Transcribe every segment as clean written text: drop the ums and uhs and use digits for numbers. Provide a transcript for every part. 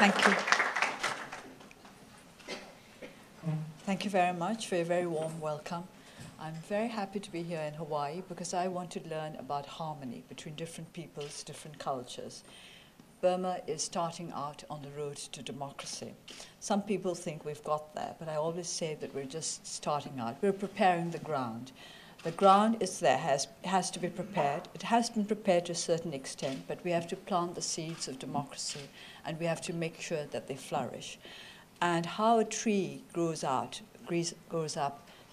Thank you. Thank you very much for a very warm welcome. I'm very happy to be here in Hawaii because I want to learn about harmony between different peoples, different cultures. Burma is starting out on the road to democracy. Some people think we've got there, but I always say that we're just starting out. We're preparing the ground. The ground is there, has to be prepared. It has been prepared to a certain extent, but we have to plant the seeds of democracy, and we have to make sure that they flourish. And how a tree grows up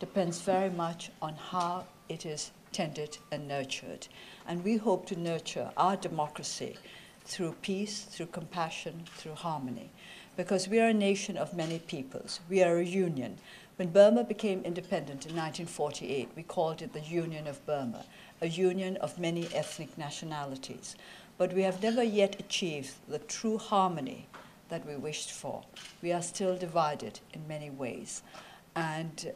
depends very much on how it is tended and nurtured. And we hope to nurture our democracy through peace, through compassion, through harmony. Because we are a nation of many peoples. We are a union. When Burma became independent in 1948, we called it the Union of Burma, a union of many ethnic nationalities. But we have never yet achieved the true harmony that we wished for. We are still divided in many ways. And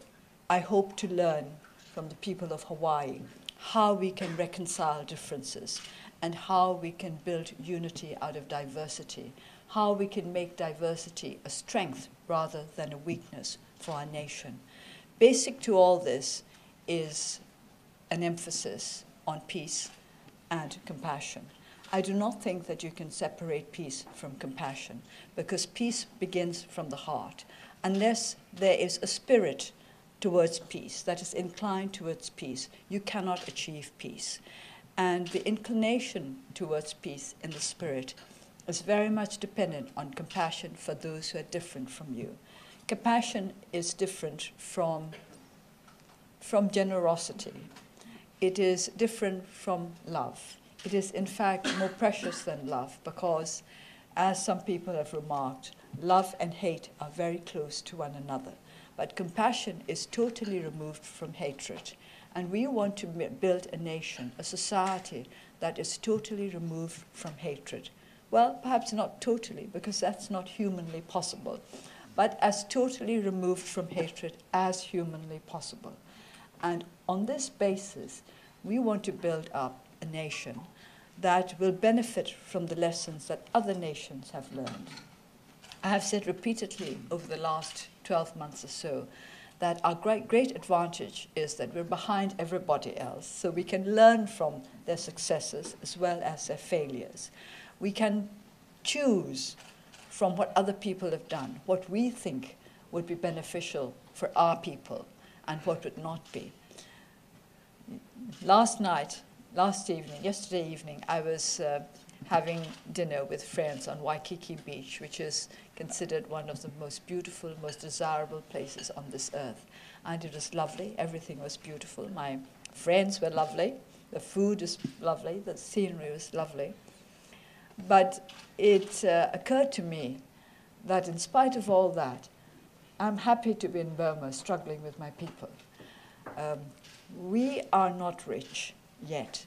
I hope to learn from the people of Hawaii how we can reconcile differences and how we can build unity out of diversity, how we can make diversity a strength rather than a weakness for our nation. Basic to all this is an emphasis on peace and compassion. I do not think that you can separate peace from compassion, because peace begins from the heart. Unless there is a spirit towards peace that is inclined towards peace, you cannot achieve peace. And the inclination towards peace in the spirit is very much dependent on compassion for those who are different from you. Compassion is different from generosity. It is different from love. It is, in fact, more precious than love because, as some people have remarked, love and hate are very close to one another. But compassion is totally removed from hatred. And we want to build a nation, a society that is totally removed from hatred. Well, perhaps not totally, because that's not humanly possible, but as totally removed from hatred as humanly possible. And on this basis, we want to build up a nation that will benefit from the lessons that other nations have learned. I have said repeatedly over the last 12 months or so that our great advantage is that we're behind everybody else, so we can learn from their successes as well as their failures. We can choose from what other people have done, what we think would be beneficial for our people and what would not be. Yesterday evening, I was having dinner with friends on Waikiki Beach, which is considered one of the most beautiful, most desirable places on this earth. And it was lovely. Everything was beautiful. My friends were lovely. The food was lovely. The scenery was lovely. But it occurred to me that in spite of all that, I'm happy to be in Burma struggling with my people. We are not rich yet.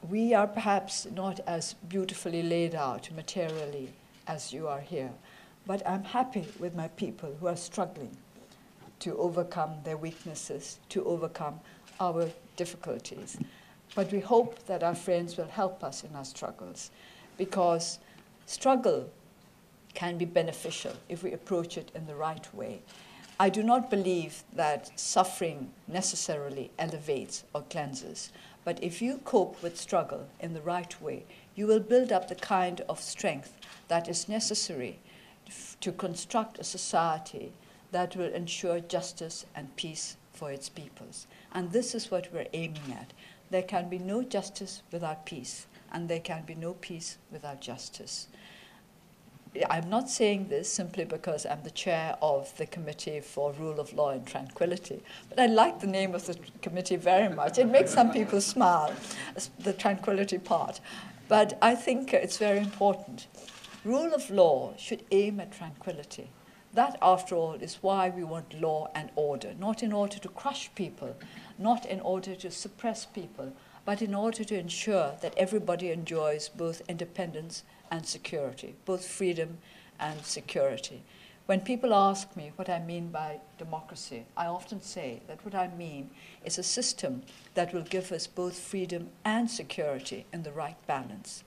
We are perhaps not as beautifully laid out materially as you are here, but I'm happy with my people who are struggling to overcome their weaknesses, to overcome our difficulties. But we hope that our friends will help us in our struggles, because struggle can be beneficial if we approach it in the right way. I do not believe that suffering necessarily elevates or cleanses. But if you cope with struggle in the right way, you will build up the kind of strength that is necessary to construct a society that will ensure justice and peace for its peoples. And this is what we're aiming at. There can be no justice without peace, and there can be no peace without justice. I'm not saying this simply because I'm the chair of the Committee for Rule of Law and Tranquility, but I like the name of the committee very much. It makes some people smile, the tranquility part. But I think it's very important. Rule of law should aim at tranquility. That, after all, is why we want law and order, not in order to crush people, not in order to suppress people, but in order to ensure that everybody enjoys both independence and security, both freedom and security. When people ask me what I mean by democracy, I often say that what I mean is a system that will give us both freedom and security in the right balance.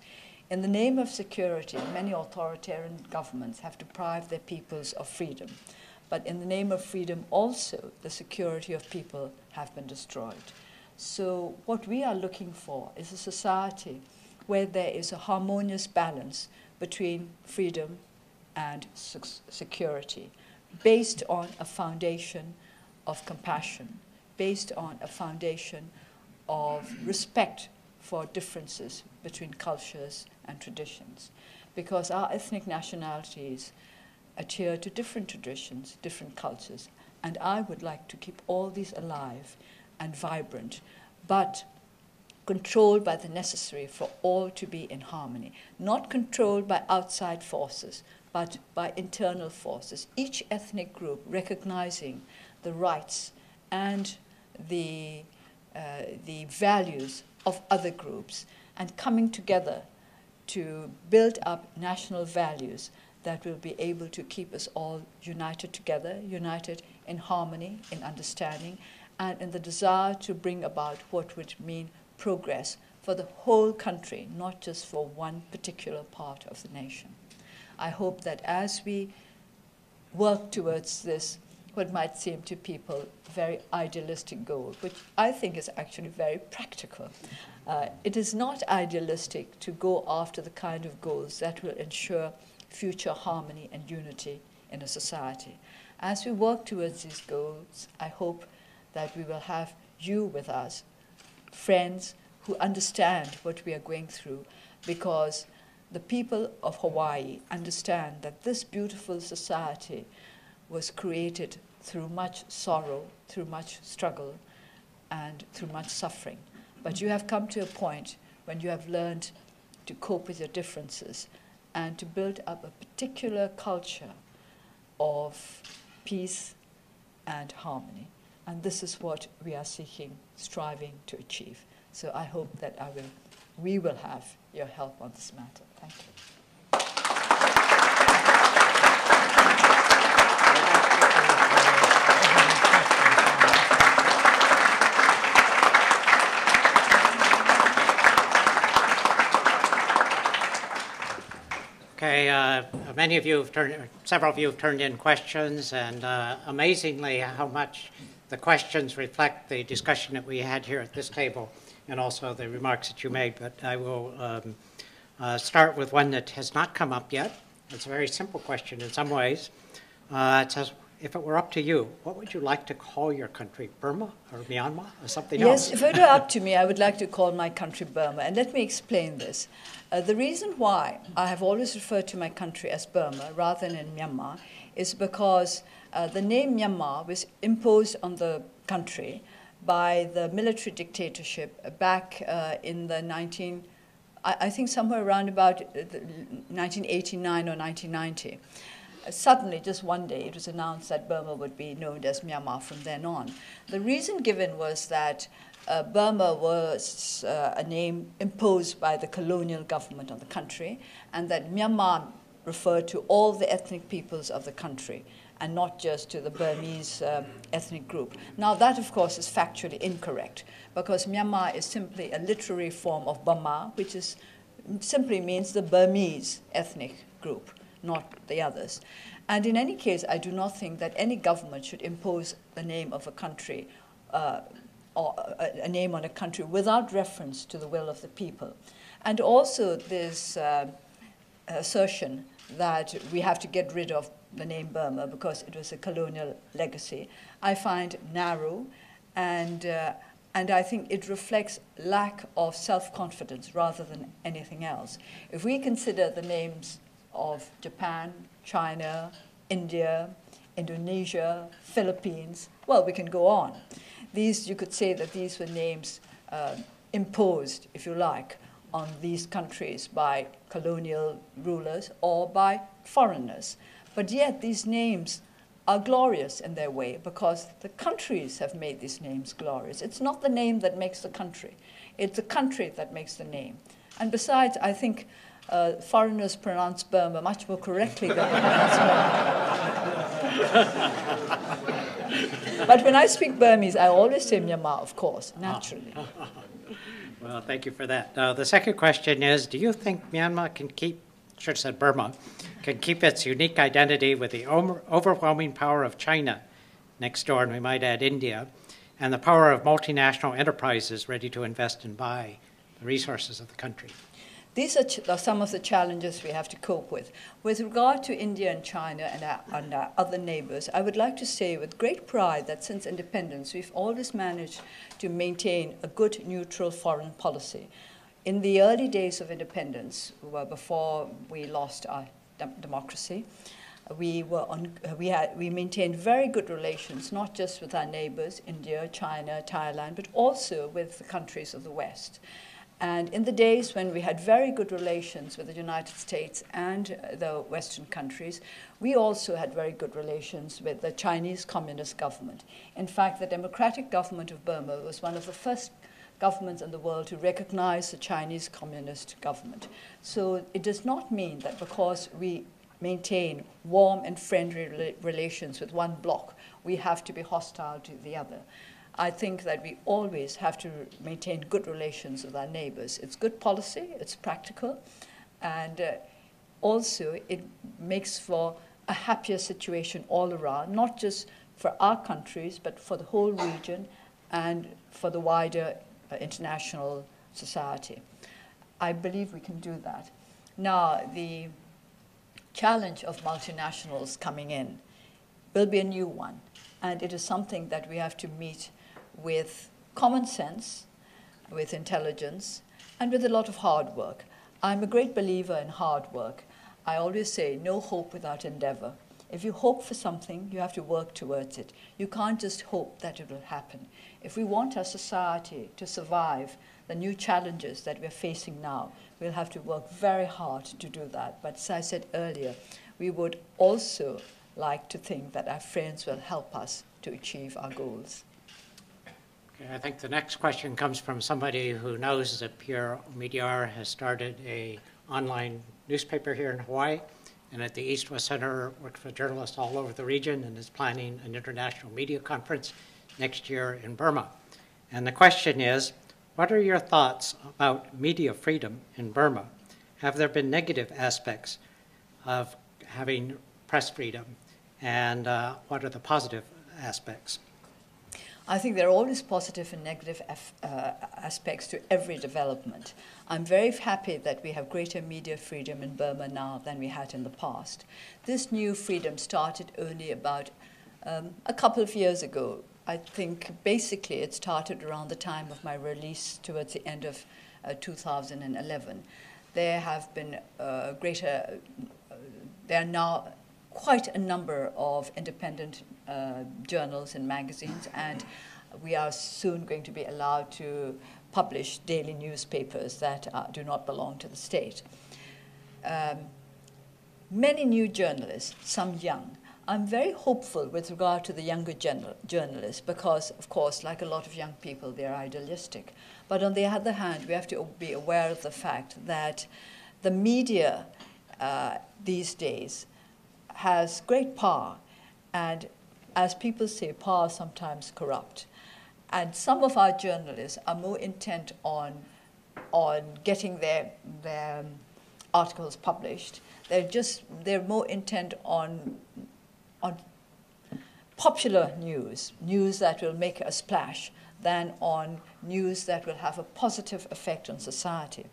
In the name of security, many authoritarian governments have deprived their peoples of freedom. But in the name of freedom also, the security of people have been destroyed. So what we are looking for is a society where there is a harmonious balance between freedom and security, based on a foundation of compassion, based on a foundation of respect for differences between cultures and traditions. Because our ethnic nationalities adhere to different traditions, different cultures, and I would like to keep all these alive and vibrant, but controlled by the necessary for all to be in harmony, not controlled by outside forces, but by internal forces, each ethnic group recognizing the rights and the values of other groups and coming together to build up national values that will be able to keep us all united together, united in harmony, in understanding, and in the desire to bring about what would mean progress for the whole country, not just for one particular part of the nation. I hope that as we work towards this, what might seem to people very idealistic goal, which I think is actually very practical. It is not idealistic to go after the kind of goals that will ensure future harmony and unity in a society. As we work towards these goals, I hope that we will have you with us, friends who understand what we are going through, because the people of Hawaii understand that this beautiful society was created through much sorrow, through much struggle, and through much suffering. But you have come to a point when you have learned to cope with your differences and to build up a particular culture of peace and harmony. And this is what we are seeking, striving to achieve. So I hope that we will have your help on this matter. Thank you. Okay, many of you have several of you have turned in questions, and amazingly how much the questions reflect the discussion that we had here at this table and also the remarks that you made. But I will start with one that has not come up yet. It's a very simple question in some ways. It says, if it were up to you, what would you like to call your country? Burma or Myanmar or something else? Yes, if it were up to me, I would like to call my country Burma. And let me explain this. The reason why I have always referred to my country as Burma rather than in Myanmar is because the name Myanmar was imposed on the country by the military dictatorship back in the I think somewhere around about 1989 or 1990. Suddenly, just one day, it was announced that Burma would be known as Myanmar from then on. The reason given was that Burma was a name imposed by the colonial government of the country, and that Myanmar referred to all the ethnic peoples of the country, and not just to the Burmese ethnic group. Now, that, of course, is factually incorrect, because Myanmar is simply a literary form of Burma, which simply means the Burmese ethnic group, not the others. And in any case, I do not think that any government should impose the name of a country or a name on a country without reference to the will of the people. And also this assertion that we have to get rid of the name Burma because it was a colonial legacy, I find narrow, and I think it reflects lack of self-confidence rather than anything else. If we consider the names of Japan, China, India, Indonesia, Philippines, well, we can go on. These, you could say that these were names imposed, if you like, on these countries by colonial rulers or by foreigners. But yet these names are glorious in their way because the countries have made these names glorious. It's not the name that makes the country. It's the country that makes the name. And besides, I think foreigners pronounce Burma much more correctly than they pronounce Burma. But when I speak Burmese, I always say Myanmar, of course, naturally. Well, thank you for that. The second question is, do you think Myanmar can keep, should have said Burma, can keep its unique identity with the overwhelming power of China next door, and we might add India, and the power of multinational enterprises ready to invest and buy the resources of the country? These are some of the challenges we have to cope with. With regard to India and China and our other neighbors, I would like to say with great pride that since independence, we've always managed to maintain a good neutral foreign policy. In the early days of independence, before we lost our democracy, we maintained very good relations, not just with our neighbors, India, China, Thailand, but also with the countries of the West. And in the days when we had very good relations with the United States and the Western countries, we also had very good relations with the Chinese Communist government. In fact, the democratic government of Burma was one of the first governments in the world to recognize the Chinese Communist government. So it does not mean that because we maintain warm and friendly relations with one bloc, we have to be hostile to the other. I think that we always have to maintain good relations with our neighbors. It's good policy, it's practical, and also it makes for a happier situation all around, not just for our countries, but for the whole region and for the wider international society. I believe we can do that. Now, the challenge of multinationals coming in will be a new one, and it is something that we have to meet with common sense, with intelligence, and with a lot of hard work. I'm a great believer in hard work. I always say, no hope without endeavor. If you hope for something, you have to work towards it. You can't just hope that it will happen. If we want our society to survive the new challenges that we're facing now, we'll have to work very hard to do that. But as I said earlier, we would also like to think that our friends will help us to achieve our goals. I think the next question comes from somebody who knows that Pierre Omidyar has started an online newspaper here in Hawaii, and at the East-West Center works with journalists all over the region and is planning an international media conference next year in Burma. And the question is, what are your thoughts about media freedom in Burma? Have there been negative aspects of having press freedom, and what are the positive aspects? I think there are always positive and negative aspects to every development. I'm very happy that we have greater media freedom in Burma now than we had in the past. This new freedom started only about a couple of years ago. I think basically it started around the time of my release towards the end of 2011. There have been there are now quite a number of independent journals and magazines, and we are soon going to be allowed to publish daily newspapers that do not belong to the state. Many new journalists, some young. I'm very hopeful with regard to the younger journalists because, of course, like a lot of young people, they're idealistic. But on the other hand, we have to be aware of the fact that the media these days has great power, and as people say, power sometimes corrupt. And some of our journalists are more intent on getting their articles published. They're more intent on popular news that will make a splash, than on news that will have a positive effect on society.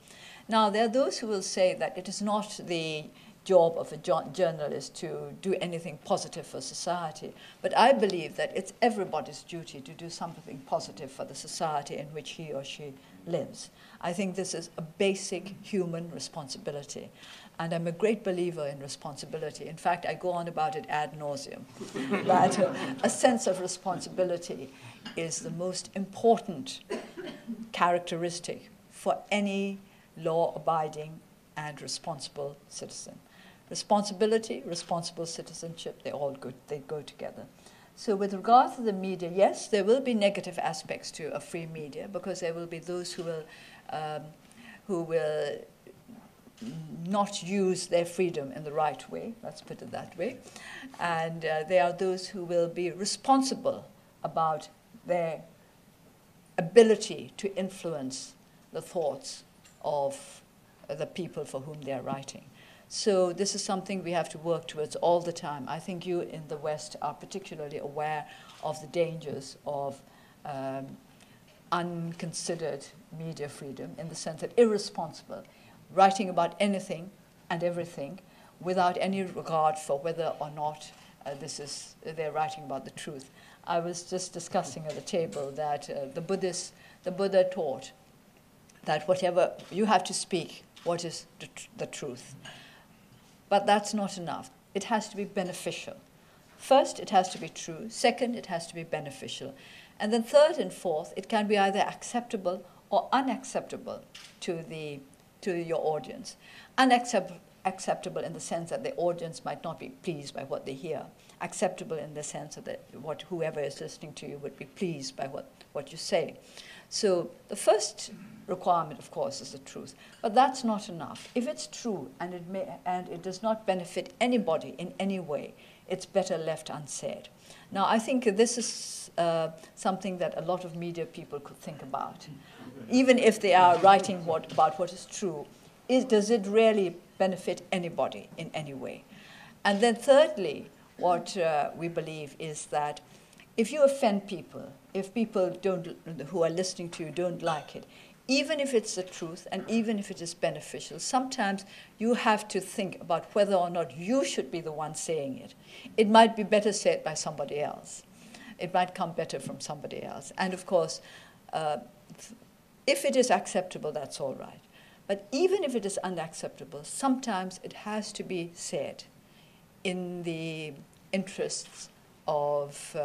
Now, there are those who will say that it is not the job of a journalist to do anything positive for society. But I believe that it's everybody's duty to do something positive for the society in which he or she lives. I think this is a basic human responsibility. And I'm a great believer in responsibility. In fact, I go on about it ad nauseum, that a sense of responsibility is the most important characteristic for any law-abiding and responsible citizen. Responsibility, responsible citizenship, they go together. So with regard to the media, yes, there will be negative aspects to a free media because there will be those who will not use their freedom in the right way, let's put it that way. And there are those who will be responsible about their ability to influence the thoughts of the people for whom they are writing. So this is something we have to work towards all the time. I think you in the West are particularly aware of the dangers of unconsidered media freedom, in the sense that irresponsible, writing about anything and everything without any regard for whether or not they're writing about the truth. I was just discussing at the table that the Buddha taught that whatever you have to speak, what is the truth. But that's not enough. It has to be beneficial. First, it has to be true. Second, it has to be beneficial. And then third and fourth, it can be either acceptable or unacceptable to your audience. Acceptable in the sense that the audience might not be pleased by what they hear. Acceptable in the sense that whoever is listening to you would be pleased by what you say. So the first requirement, of course, is the truth. But that's not enough. If it's true and it does not benefit anybody in any way, it's better left unsaid. Now, I think this is something that a lot of media people could think about. Even if they are writing about what is true, does it really benefit anybody in any way? And then thirdly, what we believe is that if you offend people, if people who are listening to you don't like it, even if it's the truth and even if it is beneficial, sometimes you have to think about whether or not you should be the one saying it. It might be better said by somebody else. It might come better from somebody else. And of course, if it is acceptable, that's all right. But even if it is unacceptable, sometimes it has to be said in the interests of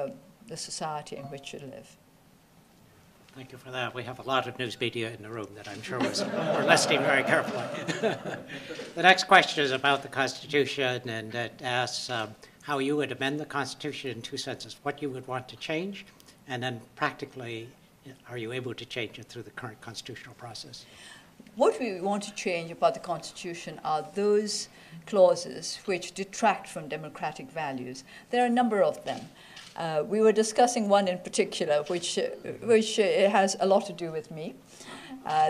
the society in which you live. Thank you for that. We have a lot of news media in the room that I'm sure we're listening very carefully. The next question is about the Constitution, and it asks how you would amend the Constitution in two senses, what you would want to change, and then practically, are you able to change it through the current constitutional process? What we want to change about the Constitution are those clauses which detract from democratic values. There are a number of them. We were discussing one in particular, which has a lot to do with me.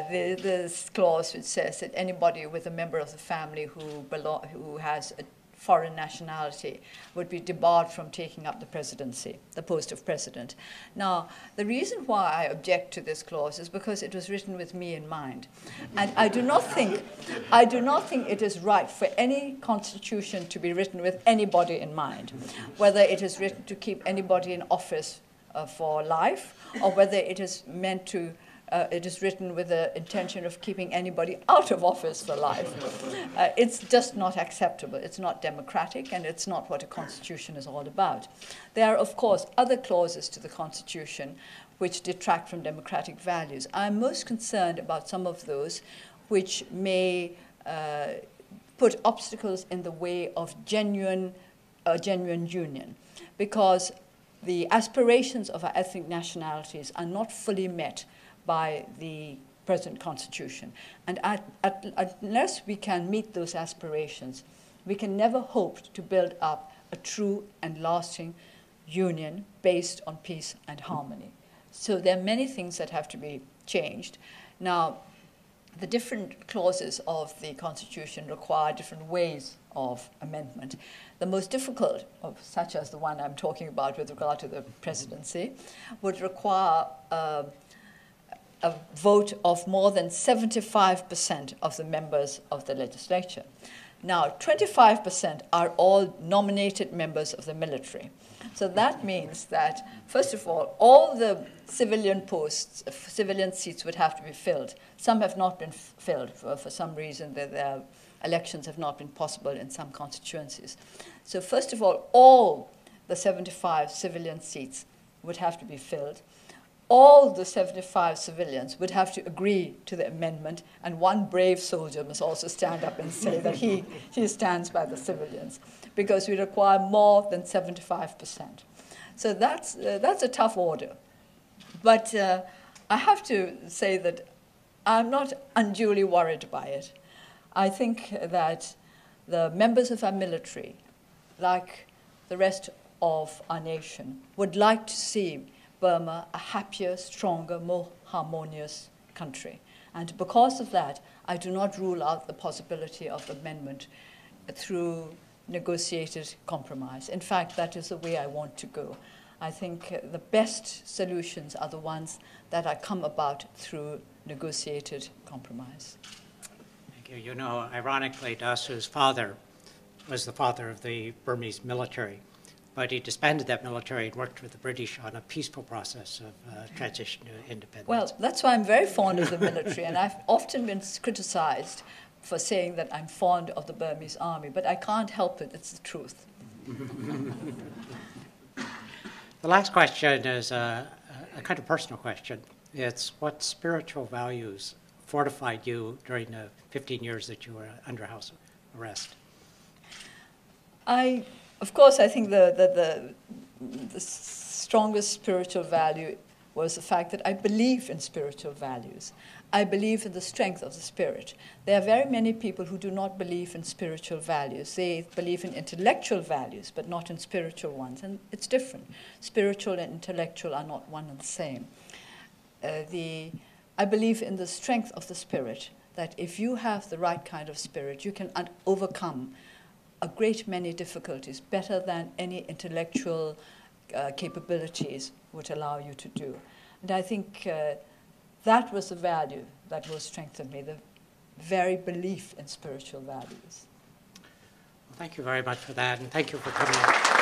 This clause which says that anybody with a member of the family who has a foreign nationality would be debarred from taking up the presidency, the post of president. Now, the reason why I object to this clause is because it was written with me in mind. And I do not think it is right for any constitution to be written with anybody in mind, whether it is written to keep anybody in office for life, or whether it is meant to it is written with the intention of keeping anybody out of office for life. It's just not acceptable. It's not democratic, and it's not what a constitution is all about. There are, of course, other clauses to the Constitution which detract from democratic values. I'm most concerned about some of those which may put obstacles in the way of genuine union, because the aspirations of our ethnic nationalities are not fully met by the present Constitution. And unless we can meet those aspirations, we can never hope to build up a true and lasting union based on peace and harmony. So there are many things that have to be changed. Now, the different clauses of the Constitution require different ways of amendment. The most difficult, such as the one I'm talking about with regard to the presidency, would require a vote of more than 75% of the members of the legislature. Now, 25% are all nominated members of the military. So that means that, first of all the civilian posts, civilian seats would have to be filled. Some have not been filled for some reason. Their elections have not been possible in some constituencies. So first of all the 75 civilian seats would have to be filled. All the 75 civilians would have to agree to the amendment, and one brave soldier must also stand up and say that he stands by the civilians, because we require more than 75%. So that's a tough order. But I have to say that I'm not unduly worried by it. I think that the members of our military, like the rest of our nation, would like to see Burma a happier, stronger, more harmonious country. And because of that, I do not rule out the possibility of amendment through negotiated compromise. In fact, that is the way I want to go. I think the best solutions are the ones that are come about through negotiated compromise. Thank you. You know, ironically, Dasu's father was the father of the Burmese military, but he disbanded that military and worked with the British on a peaceful process of transition to independence. Well, that's why I'm very fond of the military, and I've often been criticized for saying that I'm fond of the Burmese army, but I can't help it. It's the truth. The last question is a kind of personal question. It's what spiritual values fortified you during the 15 years that you were under house arrest? Of course, I think the strongest spiritual value was the fact that I believe in spiritual values. I believe in the strength of the spirit. There are very many people who do not believe in spiritual values. They believe in intellectual values, but not in spiritual ones. And it's different. Spiritual and intellectual are not one and the same. I believe in the strength of the spirit, that if you have the right kind of spirit, you can overcome a great many difficulties better than any intellectual capabilities would allow you to do. And I think that was the value that will strengthen me, the very belief in spiritual values. Well, thank you very much for that, and thank you for coming.